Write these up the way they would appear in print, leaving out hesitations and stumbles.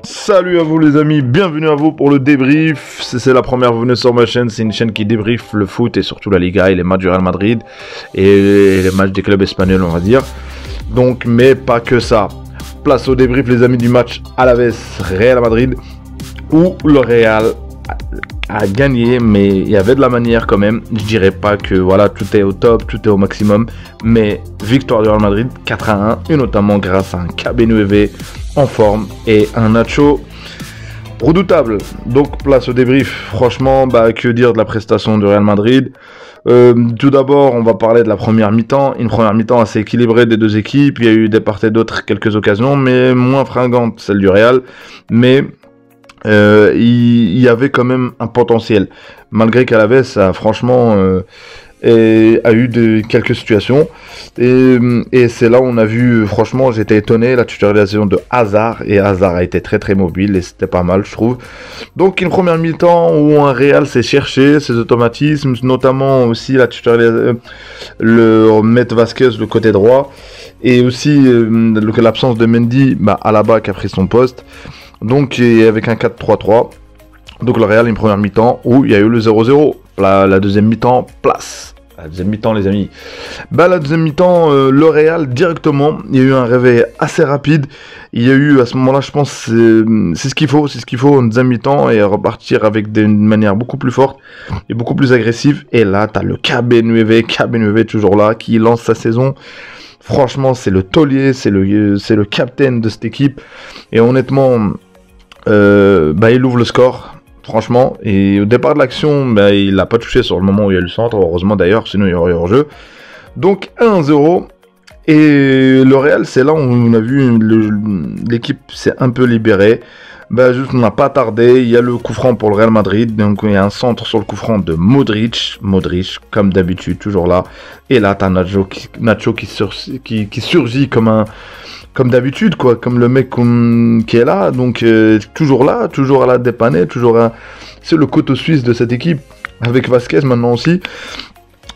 Salut à vous les amis, bienvenue à vous pour le débrief. C'est la première venue sur ma chaîne, c'est une chaîne qui débriefe le foot et surtout la Liga et les matchs du Real Madrid et les matchs des clubs espagnols on va dire. Donc mais pas que ça. Place au débrief les amis du match Alaves Real Madrid où le Real a gagné, mais il y avait de la manière quand même. Je dirais pas que voilà tout est au top, tout est au maximum, mais victoire du Real Madrid 4-1 et notamment grâce à un KB9 en forme et un Nacho redoutable. Donc place au débrief. Franchement, que dire de la prestation du Real Madrid. Tout d'abord, on va parler de la première mi-temps. Une première mi-temps assez équilibrée des deux équipes. Il y a eu des part et d'autre quelques occasions, mais moins fringantes celle du Real. Mais il y avait quand même un potentiel. Malgré qu'Alaves a franchement a eu quelques situations. Et c'est là où on a vu, franchement, j'étais étonné, la titularisation de Hazard. Et Hazard a été très très mobile et c'était pas mal, je trouve. Donc une première mi-temps où un Real s'est cherché ses automatismes, notamment aussi la titularisation, le Met Vasquez, le côté droit. Et aussi l'absence de Mendy, Alaba qui a pris son poste. Donc avec un 4-3-3. Donc le Real une première mi-temps où il y a eu le 0-0. La deuxième mi-temps, place. La deuxième mi-temps les amis. La deuxième mi-temps, le Real directement, il y a eu un réveil assez rapide. Il y a eu à ce moment-là, je pense, c'est ce qu'il faut en deuxième mi-temps et repartir avec d'une manière beaucoup plus forte et beaucoup plus agressive. Et là, tu as le KB9 toujours là, qui lance sa saison. Franchement, c'est le taulier, c'est le capitaine de cette équipe. Et honnêtement, il ouvre le score. Franchement, et au départ de l'action, il n'a pas touché sur le moment où il y a eu le centre, heureusement d'ailleurs, sinon il y aurait eu hors-jeu. Donc 1-0, et le Real, c'est là où on a vu l'équipe s'est un peu libérée. Juste on n'a pas tardé, il y a le coup franc pour le Real Madrid, donc il y a un centre sur le coup franc de Modric, comme d'habitude, toujours là. Et là, t'as Nacho qui surgit comme d'habitude, quoi, comme le mec qui est là, donc toujours à la dépanner, c'est le couteau suisse de cette équipe, avec Vasquez maintenant aussi.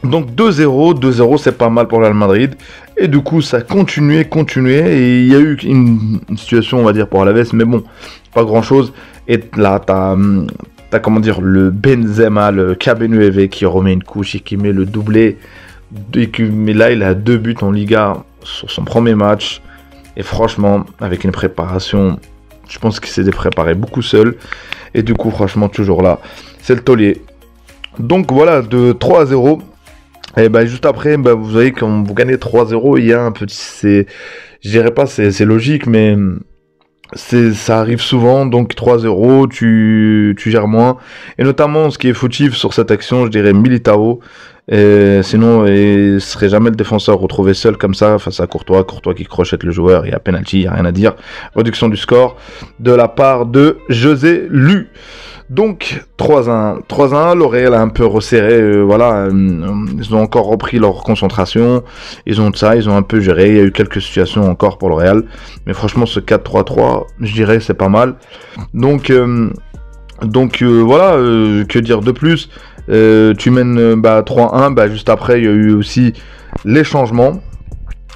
Donc 2-0, c'est pas mal pour le Real Madrid, et du coup ça continuait, et il y a eu une situation, on va dire, pour Alaves, mais bon, pas grand chose, et là t'as comment dire, le Benzema, le KB9 qui remet une couche et qui met le doublé, mais là il a 2 buts en Liga sur son premier match. Et franchement, avec une préparation, je pense qu'il s'est préparé beaucoup seul. Et du coup, franchement, toujours là. C'est le taulier. Donc voilà, de 3-0. Et juste après, vous voyez, quand vous gagnez 3-0, il y a un petit... Je dirais pas, c'est logique, mais... ça arrive souvent, donc 3-0, tu gères moins. Et notamment, ce qui est fautif sur cette action, je dirais Militao. Sinon, il serait jamais le défenseur retrouvé seul comme ça face à Courtois qui crochette le joueur, il y a penalty, il n'y a rien à dire. Réduction du score de la part de José Lu. Donc 3-1, le Real a un peu resserré, ils ont encore repris leur concentration, ils ont un peu géré, il y a eu quelques situations encore pour le Real, mais franchement ce 4-3-3, je dirais c'est pas mal. Donc que dire de plus, tu mènes 3-1, juste après il y a eu aussi les changements.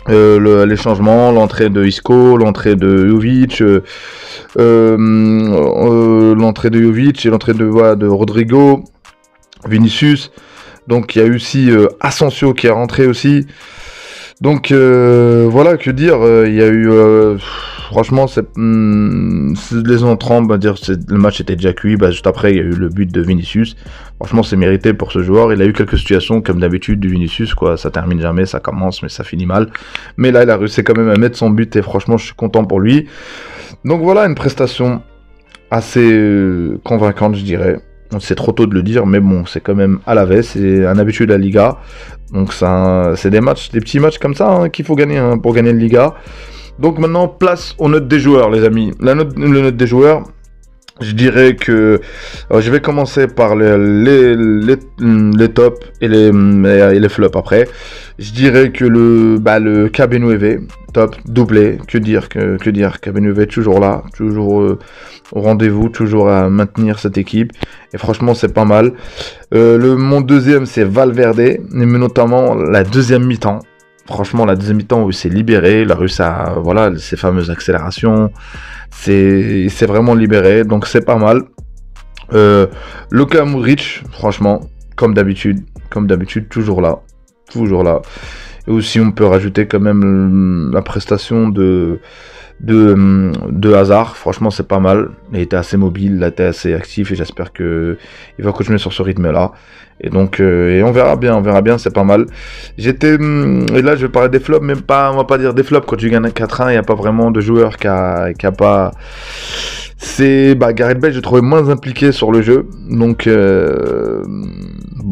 L'entrée de Isco, l'entrée de Jovic, et l'entrée de Rodrigo, Vinicius. Donc il y a eu aussi Asensio qui est rentré aussi. Donc que dire, il y a eu franchement les entrants, le match était déjà cuit. Juste après il y a eu le but de Vinicius. Franchement c'est mérité pour ce joueur. Il a eu quelques situations comme d'habitude du Vinicius, quoi. Ça termine jamais, ça commence mais ça finit mal. Mais là il a réussi quand même à mettre son but et franchement je suis content pour lui. Donc voilà, une prestation assez convaincante, je dirais. C'est trop tôt de le dire, mais bon, c'est quand même Alaves, c'est un habitué de la Liga. Donc c'est des petits matchs comme ça qu'il faut gagner pour gagner la Liga. Donc maintenant, place aux notes des joueurs, les amis. Le note des joueurs, je dirais que je vais commencer par les tops et les flops après. Je dirais que le KB9, top, doublé, que dire, KB9 toujours là, toujours au rendez-vous, toujours à maintenir cette équipe, et franchement c'est pas mal. Mon deuxième c'est Valverde, mais notamment la deuxième mi-temps, Franchement, la deuxième mi-temps où il s'est libéré, il a réussi à, voilà, ces fameuses accélérations, il s'est vraiment libéré, donc c'est pas mal. Luka Modric, franchement, comme d'habitude, toujours là. Et aussi, on peut rajouter quand même la prestation de Hazard. Franchement, c'est pas mal. Il était assez mobile, il était assez actif, et j'espère que il va continuer sur ce rythme-là. Et donc, et on verra bien, c'est pas mal. Et là, je vais parler des flops, même pas, on va pas dire des flops. Quand tu gagnes 4-1, il n'y a pas vraiment de joueur qui a pas. Gareth Bale, je trouvais moins impliqué sur le jeu. Donc,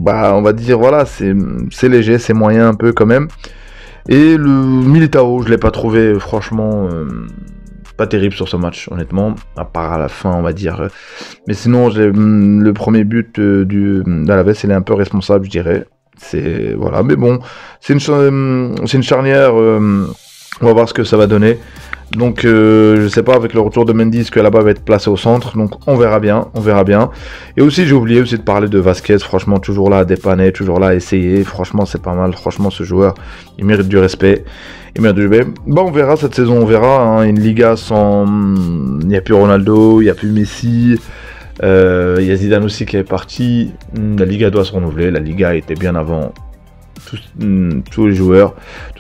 on va dire, voilà, c'est léger, c'est moyen un peu quand même. Et le Militao, je l'ai pas trouvé, franchement, pas terrible sur ce match, honnêtement. À part à la fin, on va dire. Mais sinon, le premier but d'Alaves, il est un peu responsable, je dirais. Voilà, mais bon, c'est une charnière. On va voir ce que ça va donner. Donc je sais pas, avec le retour de Mendy, est-ce que là-bas va être placé au centre. Donc on verra bien. Et aussi j'ai oublié aussi de parler de Vasquez, franchement toujours là à dépanner, toujours là à essayer. Franchement c'est pas mal, franchement ce joueur, il mérite du respect. Il mérite du respect. On verra cette saison, on verra. Hein. Une Liga sans... Il n'y a plus Ronaldo, il n'y a plus Messi. Il y a Zidane aussi qui est parti. La Liga doit se renouveler, la Liga était bien avant tous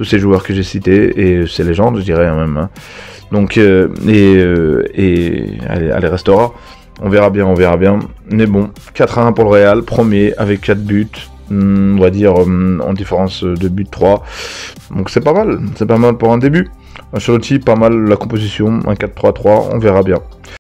ces joueurs que j'ai cités, et ces légendes, je dirais même. Hein. Donc, elle restera. On verra bien. Mais bon, 4-1 pour le Real, premier avec 4 buts. On va dire en différence de but 3. Donc c'est pas mal pour un début. Ancelotti, pas mal la composition, un 4-3-3, on verra bien.